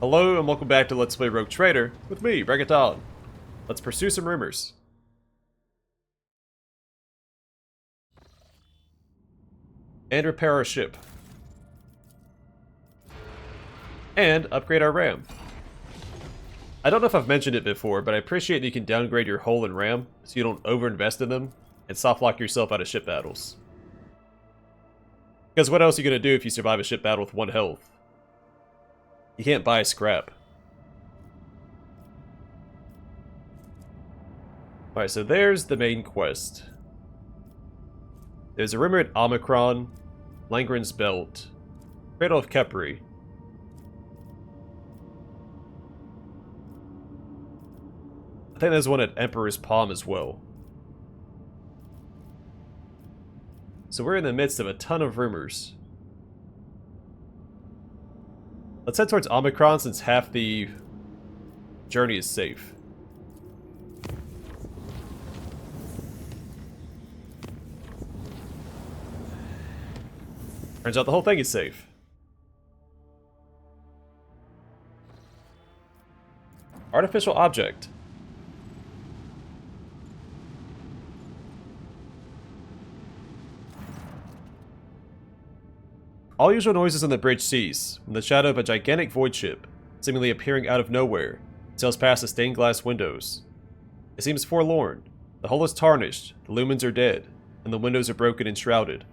Hello and welcome back to Let's Play Rogue Trader with me, Reggaeton. Let's pursue some rumors. And repair our ship. And upgrade our RAM. I don't know if I've mentioned it before, but I appreciate that you can downgrade your hull and RAM so you don't overinvest in them and soft lock yourself out of ship battles. Because what else are you going to do if you survive a ship battle with 1 health? You can't buy scrap. Alright, so there's the main quest. There's a rumor at Omicron, Langren's Belt, Cradle of Kepri. I think there's one at Emperor's Palm as well. So we're in the midst of a ton of rumors. Let's head towards Omicron since half the journey is safe. Turns out the whole thing is safe. Artificial object. All usual noises on the bridge cease when the shadow of a gigantic void ship, seemingly appearing out of nowhere, sails past the stained glass windows. It seems forlorn. The hull is tarnished, the lumens are dead, and the windows are broken and shrouded.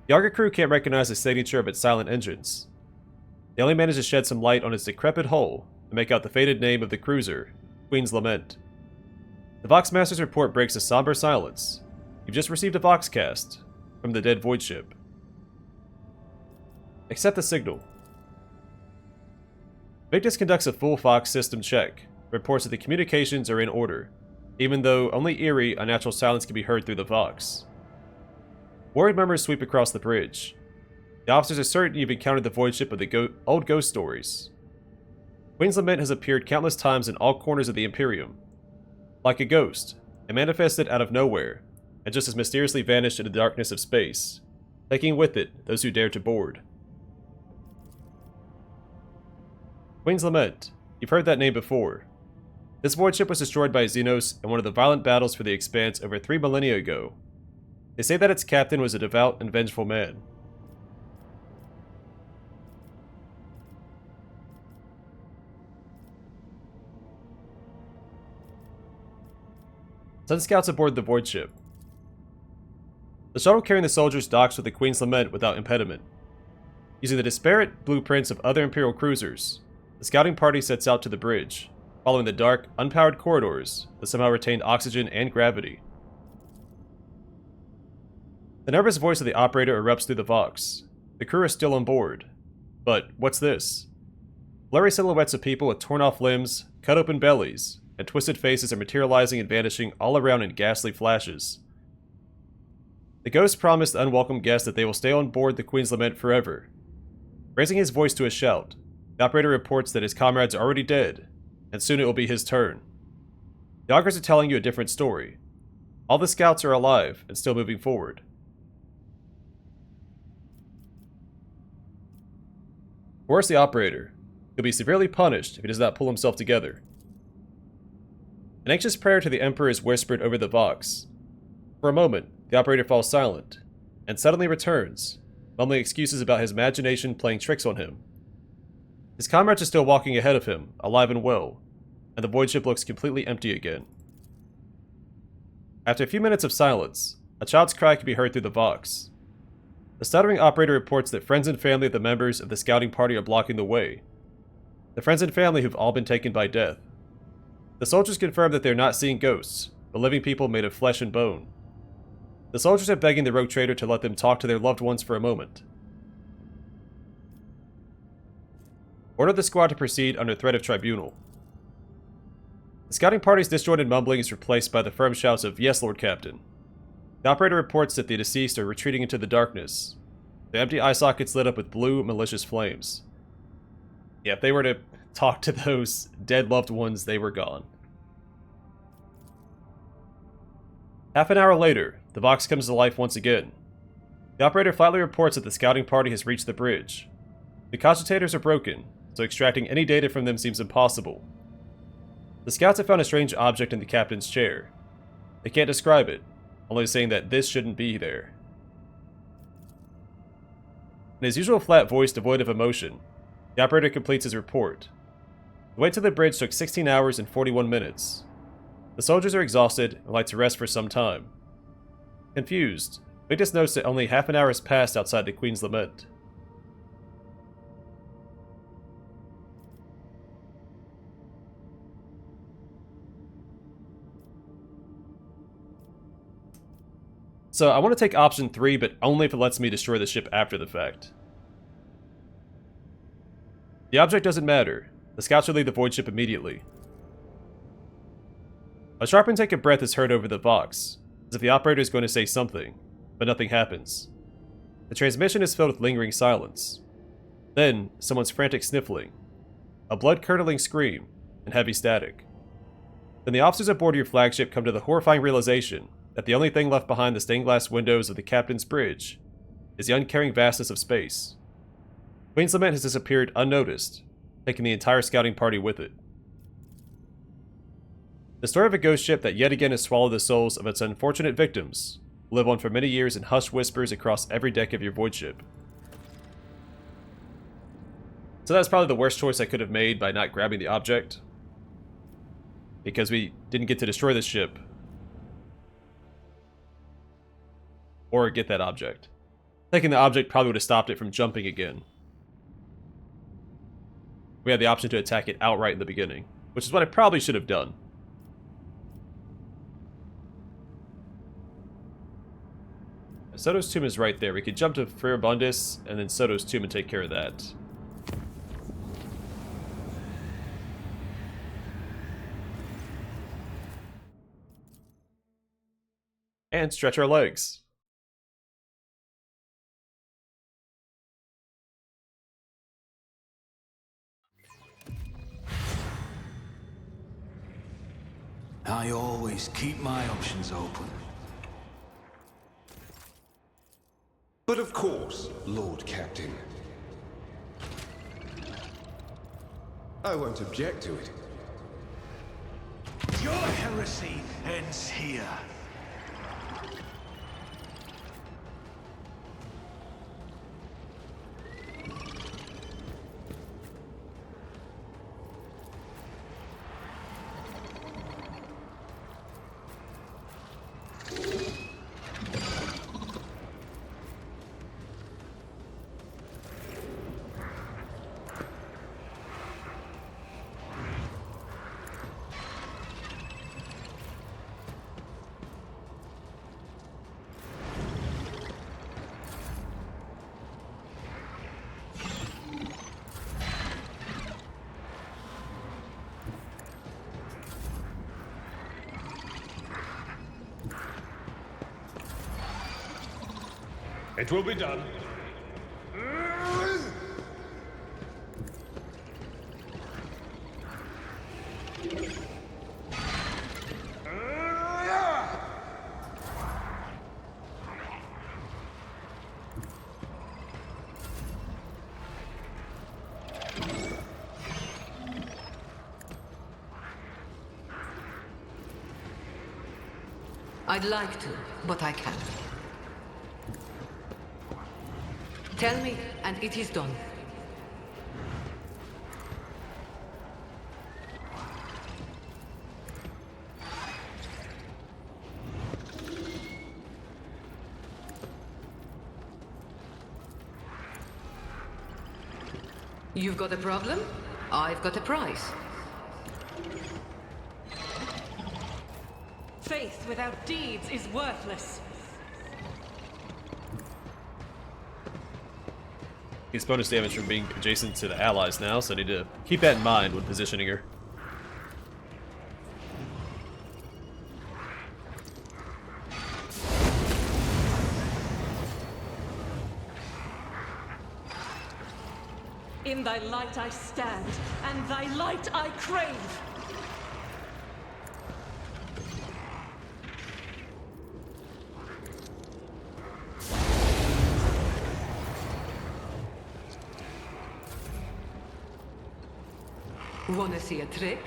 The Arga crew can't recognize the signature of its silent engines. They only manage to shed some light on its decrepit hull and make out the faded name of the cruiser, Queen's Lament. The Voxmaster's report breaks a somber silence. You've just received a Voxcast from the dead void ship. Accept the signal. Victus conducts a full Vox system check, reports that the communications are in order, even though only eerie, unnatural silence can be heard through the Vox. Worried murmurs sweep across the bridge. The officers are certain you've encountered the void ship of the old ghost stories. Queen's Lament has appeared countless times in all corners of the Imperium. Like a ghost, it manifested out of nowhere, and just as mysteriously vanished into the darkness of space, taking with it those who dared to board. Queen's Lament. You've heard that name before. This void ship was destroyed by Xenos in one of the violent battles for the Expanse over 3 millennia ago. They say that its captain was a devout and vengeful man. Send scouts aboard the void ship. The shuttle carrying the soldiers docks with the Queen's Lament without impediment. Using the disparate blueprints of other Imperial cruisers, the scouting party sets out to the bridge, following the dark, unpowered corridors that somehow retained oxygen and gravity. The nervous voice of the operator erupts through the Vox. The crew are still on board. But what's this? Blurry silhouettes of people with torn off limbs, cut open bellies, and twisted faces are materializing and vanishing all around in ghastly flashes. The ghost promised the unwelcome guests that they will stay on board the Queen's Lament forever. Raising his voice to a shout, the operator reports that his comrades are already dead, and soon it will be his turn. The augurs are telling you a different story. All the scouts are alive and still moving forward. Worse, the operator. He'll be severely punished if he does not pull himself together. An anxious prayer to the Emperor is whispered over the Vox. For a moment, the operator falls silent, and suddenly returns, mumbling excuses about his imagination playing tricks on him. His comrades are still walking ahead of him, alive and well, and the void ship looks completely empty again. After a few minutes of silence, a child's cry can be heard through the Vox. The stuttering operator reports that friends and family of the members of the scouting party are blocking the way. The friends and family who've all been taken by death. The soldiers confirm that they're not seeing ghosts, but living people made of flesh and bone. The soldiers are begging the rogue trader to let them talk to their loved ones for a moment. Order the squad to proceed under threat of tribunal. The scouting party's disjointed mumbling is replaced by the firm shouts of "Yes, Lord Captain." The operator reports that the deceased are retreating into the darkness. The empty eye sockets lit up with blue, malicious flames. Yeah, if they were to talk to those dead loved ones, they were gone. Half an hour later, the Vox comes to life once again. The operator flatly reports that the scouting party has reached the bridge. The cogitators are broken, so extracting any data from them seems impossible. The scouts have found a strange object in the captain's chair. They can't describe it, only saying that this shouldn't be there. In his usual flat voice devoid of emotion, the operator completes his report. The wait to the bridge took 16 hours and 41 minutes. The soldiers are exhausted and like to rest for some time. Confused, Victus notes that only half an hour has passed outside the Queen's Lament. So I want to take option 3, but only if it lets me destroy the ship after the fact. The object doesn't matter. The scouts should leave the void ship immediately. A sharp intake of breath is heard over the Vox, as if the operator is going to say something, but nothing happens. The transmission is filled with lingering silence. Then, someone's frantic sniffling, a blood-curdling scream, and heavy static. Then the officers aboard your flagship come to the horrifying realization that the only thing left behind the stained glass windows of the captain's bridge is the uncaring vastness of space. Queen's Lament has disappeared unnoticed, taking the entire scouting party with it. The story of a ghost ship that yet again has swallowed the souls of its unfortunate victims will live on for many years in hushed whispers across every deck of your void ship. So that's probably the worst choice I could have made by not grabbing the object, because we didn't get to destroy the ship or get that object. Taking the object probably would have stopped it from jumping again. We had the option to attack it outright in the beginning, which is what I probably should have done. Soto's tomb is right there. We could jump to Furibundus and then Soto's tomb and take care of that. And stretch our legs. I always keep my options open. But of course, Lord Captain. I won't object to it. Your heresy ends here. It will be done. I'd like to, but I can't. Tell me, and it is done. You've got a problem? I've got a prize. Faith without deeds is worthless. Gets bonus damage from being adjacent to the allies now, so I need to keep that in mind when positioning her. In thy light I stand, and thy light I crave. Wanna see a trick?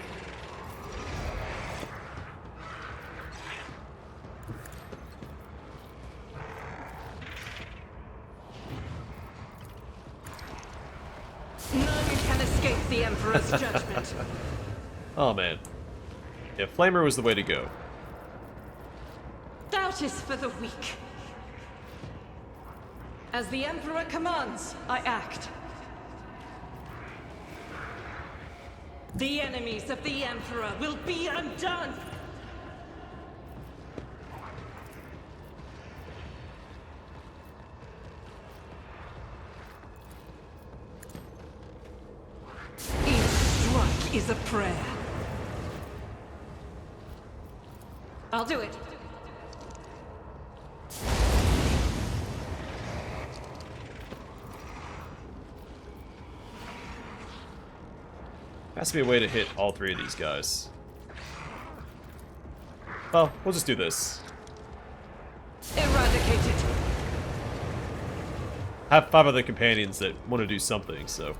None can escape the Emperor's judgment. Oh man. Yeah, Flamer was the way to go. Doubt is for the weak. As the Emperor commands, I act. The enemies of the Emperor will be undone! Each strike is a prayer. I'll do it. Has to be a way to hit all three of these guys. Well, we'll just do this. Eradicate it. I have 5 other companions that want to do something, so.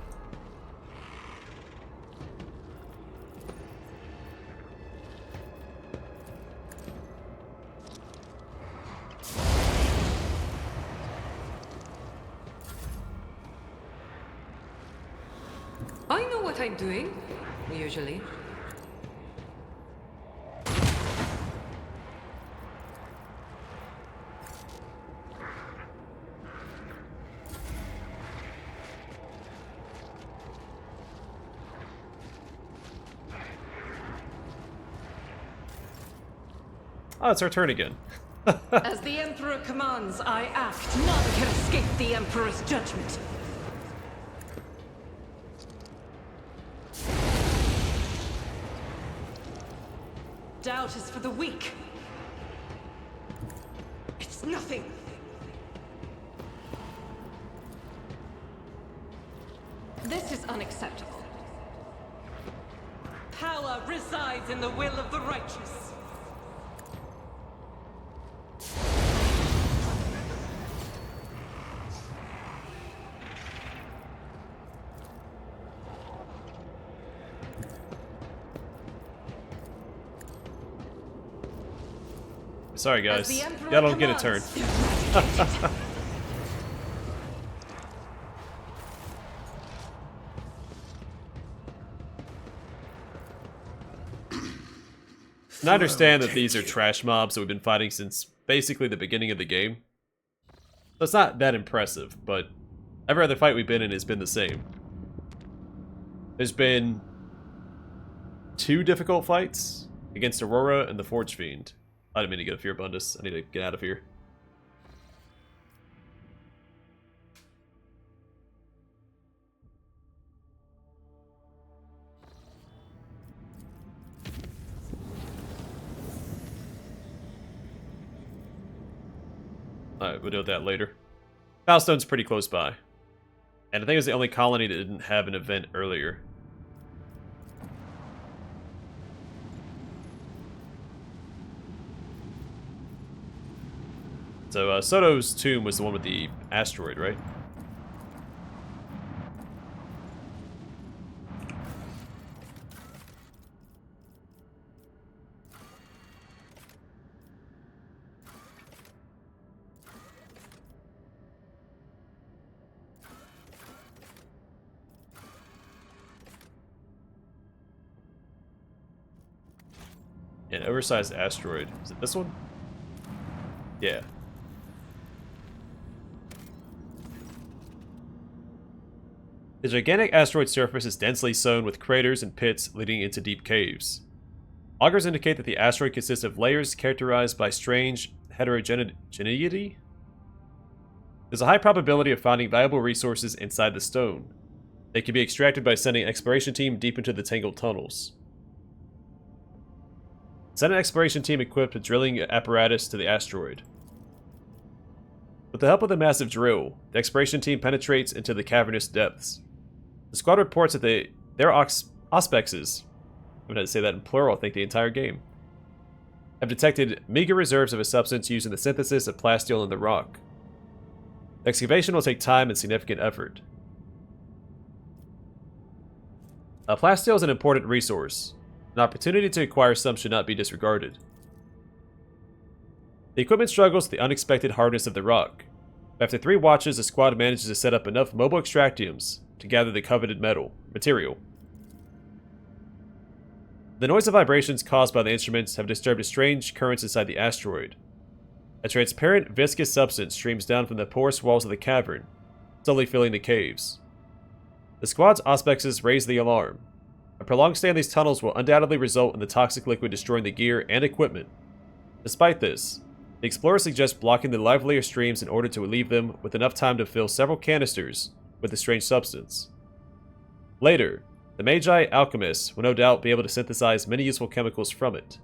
I know what I'm doing, usually. Oh, it's our turn again. As the Emperor commands, I act. None can escape the Emperor's judgment. Doubt is for the weak. It's nothing. This is unacceptable. Power resides in the will of the righteous. Sorry As guys, the Emperor y'all don't get a turn. commands. And I understand that these are trash mobs that we've been fighting since basically the beginning of the game. So it's not that impressive, but every other fight we've been in has been the same. There's been 2 difficult fights against Aurora and the Forge Fiend. I didn't mean to get a Fear Bundus. I need to get out of here. Alright, we'll deal with that later. Foulstone's pretty close by. And I think it was the only colony that didn't have an event earlier. So, Soto's tomb was the one with the asteroid, right? An oversized asteroid. Is it this one? Yeah. The gigantic asteroid surface is densely sown with craters and pits leading into deep caves. Augurs indicate that the asteroid consists of layers characterized by strange heterogeneity. There's a high probability of finding valuable resources inside the stone. They can be extracted by sending an exploration team deep into the tangled tunnels. Send an exploration team equipped with drilling apparatus to the asteroid. With the help of the massive drill, the exploration team penetrates into the cavernous depths. The squad reports that their auspexes, I'm going to say that in plural, I think the entire game, have detected meager reserves of a substance used in the synthesis of plasteel in the rock. The excavation will take time and significant effort. Plasteel is an important resource. An opportunity to acquire some should not be disregarded. The equipment struggles with the unexpected hardness of the rock. After 3 watches, the squad manages to set up enough mobile extractiums to gather the coveted material. The noise and vibrations caused by the instruments have disturbed a strange currents inside the asteroid. A transparent, viscous substance streams down from the porous walls of the cavern, slowly filling the caves. The squad's auspexes raise the alarm. A prolonged stay in these tunnels will undoubtedly result in the toxic liquid destroying the gear and equipment. Despite this, the explorers suggest blocking the livelier streams in order to leave them with enough time to fill several canisters with the strange substance. Later, the Magi alchemists will no doubt be able to synthesize many useful chemicals from it.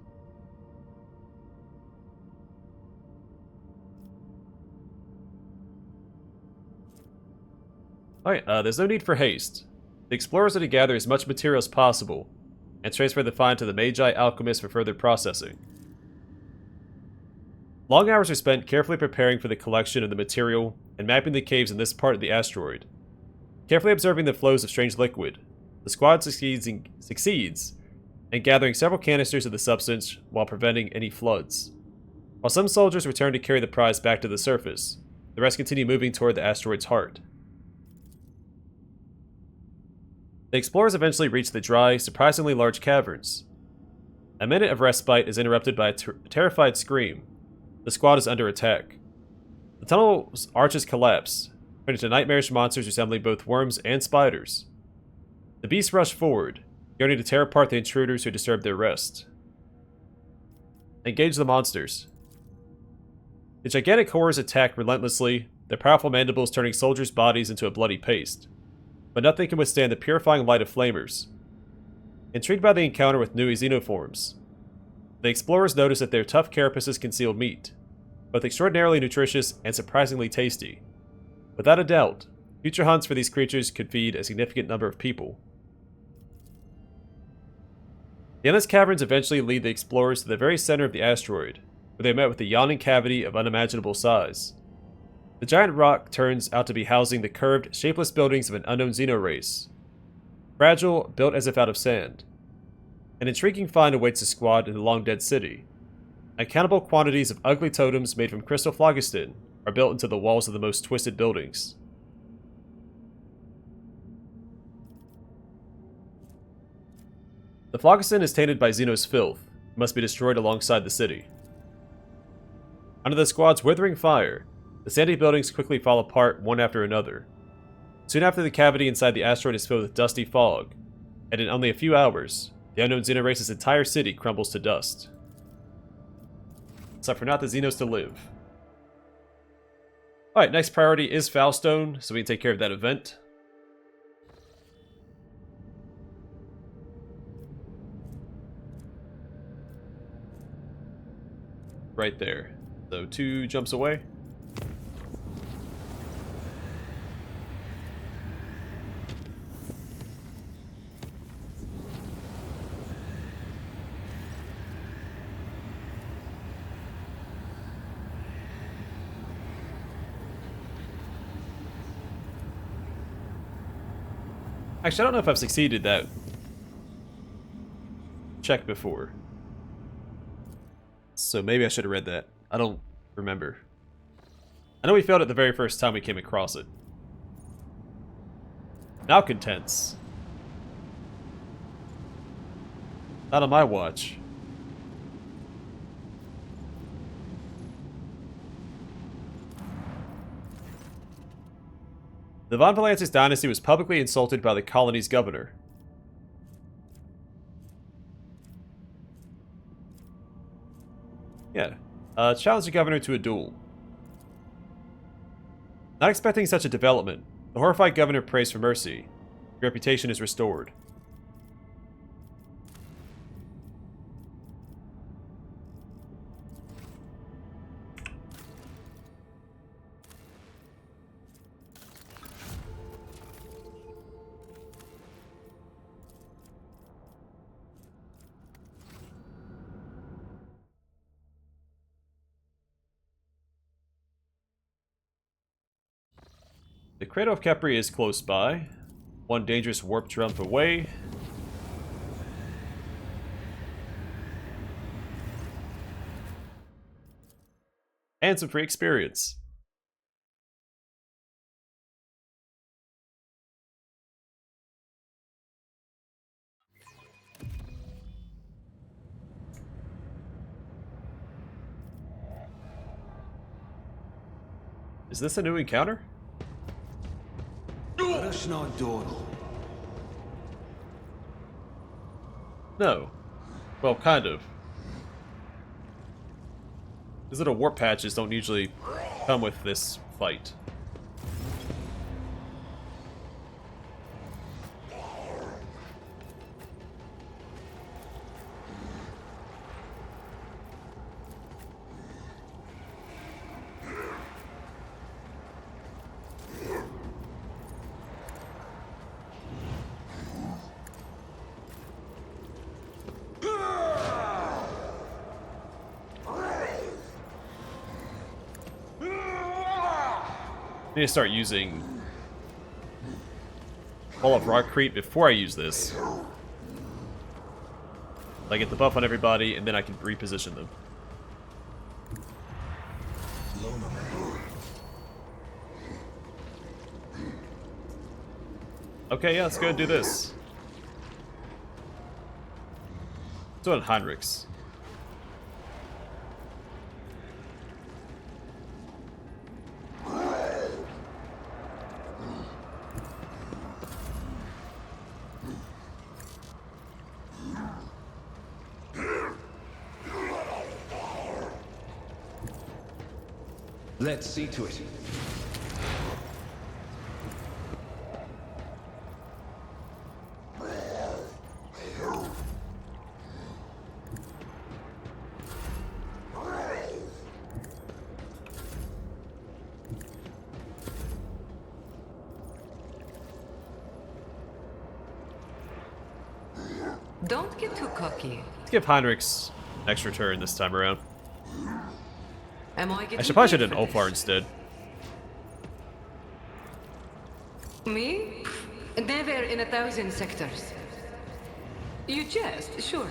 Alright, there's no need for haste. The explorers are to gather as much material as possible and transfer the find to the Magi alchemists for further processing. Long hours are spent carefully preparing for the collection of the material and mapping the caves in this part of the asteroid. Carefully observing the flows of strange liquid, the squad succeeds in gathering several canisters of the substance while preventing any floods. While some soldiers return to carry the prize back to the surface, the rest continue moving toward the asteroid's heart. The explorers eventually reach the dry, surprisingly large caverns. A minute of respite is interrupted by a terrified scream. The squad is under attack. The tunnel's arches collapse, turning to nightmarish monsters resembling both worms and spiders. The beasts rush forward, yearning to tear apart the intruders who disturb their rest. Engage the monsters. The gigantic horrors attack relentlessly, their powerful mandibles turning soldiers' bodies into a bloody paste. But nothing can withstand the purifying light of flamers. Intrigued by the encounter with new xenoforms, the explorers notice that their tough carapaces conceal meat, both extraordinarily nutritious and surprisingly tasty. Without a doubt, future hunts for these creatures could feed a significant number of people. The endless caverns eventually lead the explorers to the very center of the asteroid, where they met with a yawning cavity of unimaginable size. The giant rock turns out to be housing the curved, shapeless buildings of an unknown xeno-race. Fragile, built as if out of sand. An intriguing find awaits the squad in the long-dead city. Uncountable quantities of ugly totems made from crystal phlogiston are built into the walls of the most twisted buildings. The phlogiston is tainted by Xeno's filth and must be destroyed alongside the city. Under the squad's withering fire, the sandy buildings quickly fall apart one after another. Soon after, the cavity inside the asteroid is filled with dusty fog, and in only a few hours, the unknown Xenorace's entire city crumbles to dust. It's time for not the Xenos to live. Alright, next priority is Foulstone, so we can take care of that event. Right there. So 2 jumps away. Actually, I don't know if I've succeeded that check before. So maybe I should have read that. I don't remember. I know we failed it the very first time we came across it. Malcontents. Not on my watch. The Von Valances dynasty was publicly insulted by the colony's governor. Yeah. Challenge the governor to a duel. Not expecting such a development, the horrified governor prays for mercy. Your reputation is restored. The cradle of Capri is close by. One dangerous warp jump away. and some free experience. Is this a new encounter? No. Well, kind of. These little warp patches don't usually come with this fight. I need to start using Ball of Rockcrete before I use this. I get the buff on everybody, and then I can reposition them. Okay, yeah, let's go and do this. Let's do it on Heinrichs. Let's see to it. Don't get too cocky. Let's give Heinrichs an extra turn this time around. Am I I getting should probably paid do an for Ulfar this? instead. Me? Never in 1,000 sectors. You jest, sure.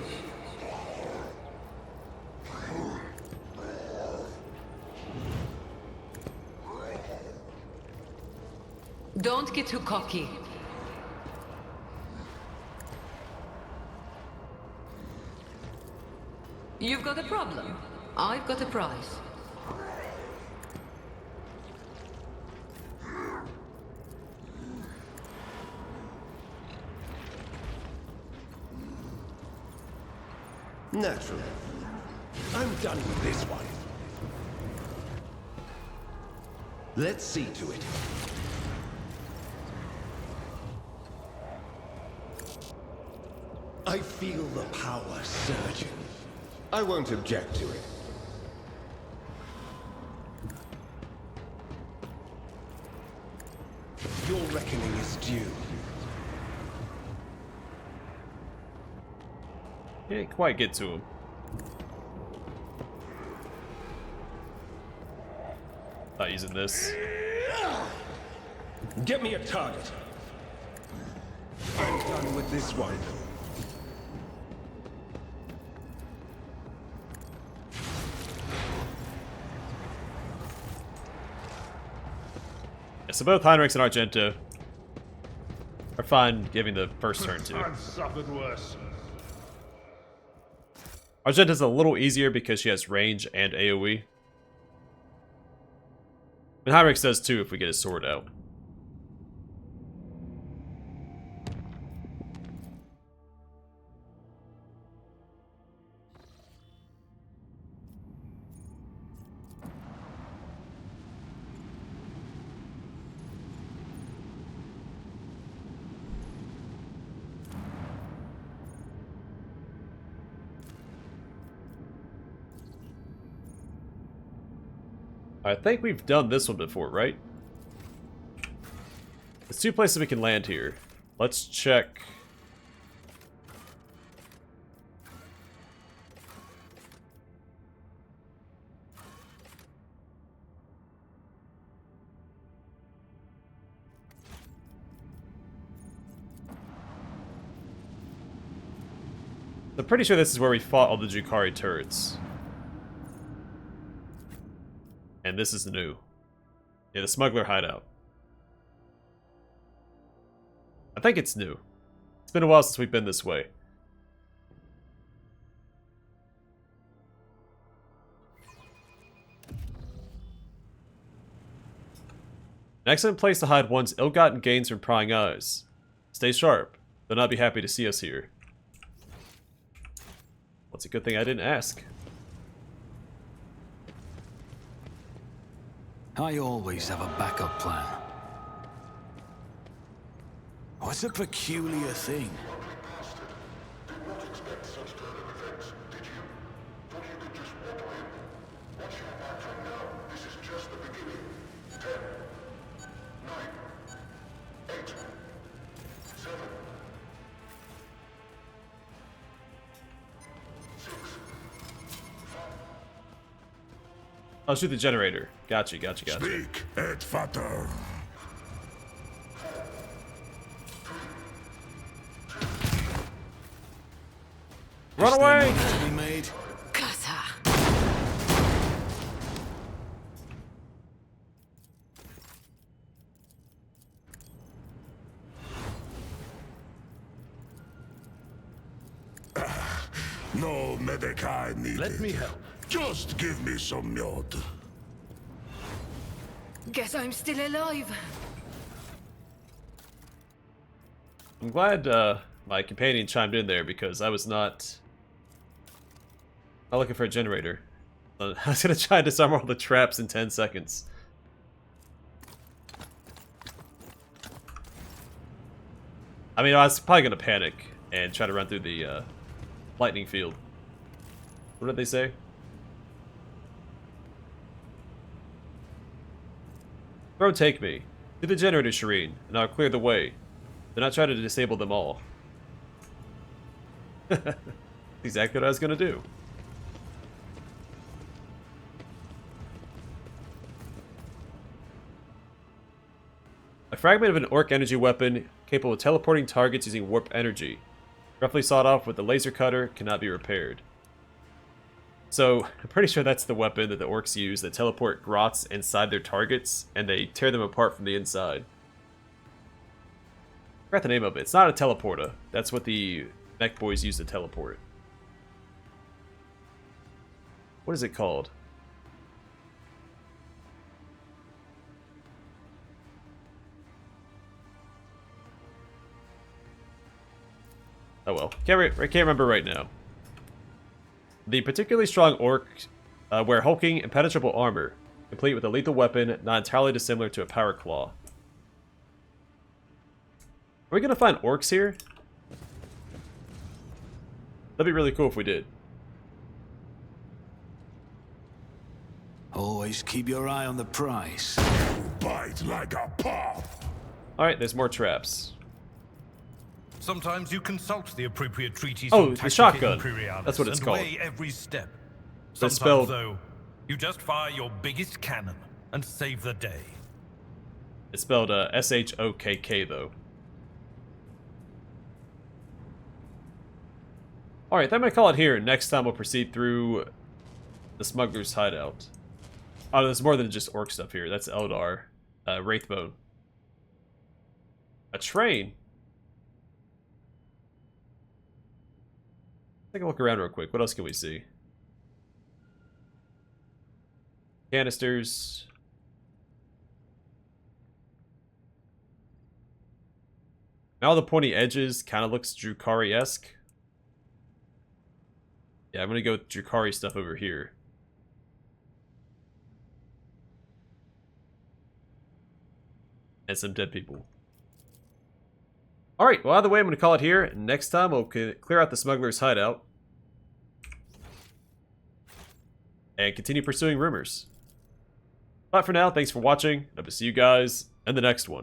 Don't get too cocky. You've got a problem. I've got a prize. Naturally. I'm done with this one. Let's see to it. I feel the power surging. I won't object to it. Your reckoning is due. Can't quite get to him. Not using this. Get me a target. I'm done with this one. Yeah, so both Heinrichs and Argento are fine giving the first turn to. I've suffered worse. Argenta's a little easier because she has range and AoE. And Heinrichs does too if we get his sword out. I think we've done this one before, right? There's two places we can land here. Let's check. I'm pretty sure this is where we fought all the Jukari turrets. And this is new. Yeah, the Smuggler Hideout. I think it's new. It's been a while since we've been this way. An excellent place to hide one's ill-gotten gains from prying eyes. Stay sharp. They'll not be happy to see us here. Well, it's a good thing I didn't ask. I always have a backup plan. What's a peculiar thing? I'll shoot the generator. Gotcha. Speak et fatter. Run away! Is there money to be made? Kasa. No Medicae needed. Let me help. Just give me some yod. Guess I'm still alive. I'm glad my companion chimed in there because I was not looking for a generator. I was gonna try and disarm all the traps in 10 seconds. I mean, I was probably gonna panic and try to run through the lightning field. What did they say? Bro, take me. To the generator, Shireen, and I'll clear the way. Then I'll try to disable them all. Exactly what I was gonna do. A fragment of an orc energy weapon capable of teleporting targets using warp energy. Roughly sawed off with a laser cutter, cannot be repaired. So, I'm pretty sure that's the weapon that the orcs use that teleport grots inside their targets, and they tear them apart from the inside. I forgot the name of it. It's not a teleporter. That's what the mech boys use to teleport. What is it called? Oh well. Can't remember right now. The particularly strong orcs wear hulking, impenetrable armor, complete with a lethal weapon not entirely dissimilar to a power claw. Are we gonna find orcs here? That'd be really cool if we did. Always keep your eye on the prize. Bite like a paw. Alright, there's more traps. Sometimes you consult the appropriate treaties. Oh, from the Tactica shotgun. Imperialis That's what it's and called. weigh every step. That's Sometimes, spelled- though, you just fire your biggest cannon and save the day. It's spelled S-H-O-K-K though. Alright, I'm gonna call it here. Next time we'll proceed through the Smuggler's Hideout. Oh, there's more than just orc stuff here. That's Eldar. Wraithbone. A train? Take a look around real quick. What else can we see? Canisters. Now the pointy edges kind of looks Drukhari-esque. Yeah, I'm gonna go with Drukhari stuff over here. And some dead people. Alright, well, either way, I'm going to call it here. Next time, we'll clear out the Smuggler's Hideout. And continue pursuing rumors. But for now, thanks for watching. And I will see you guys in the next one.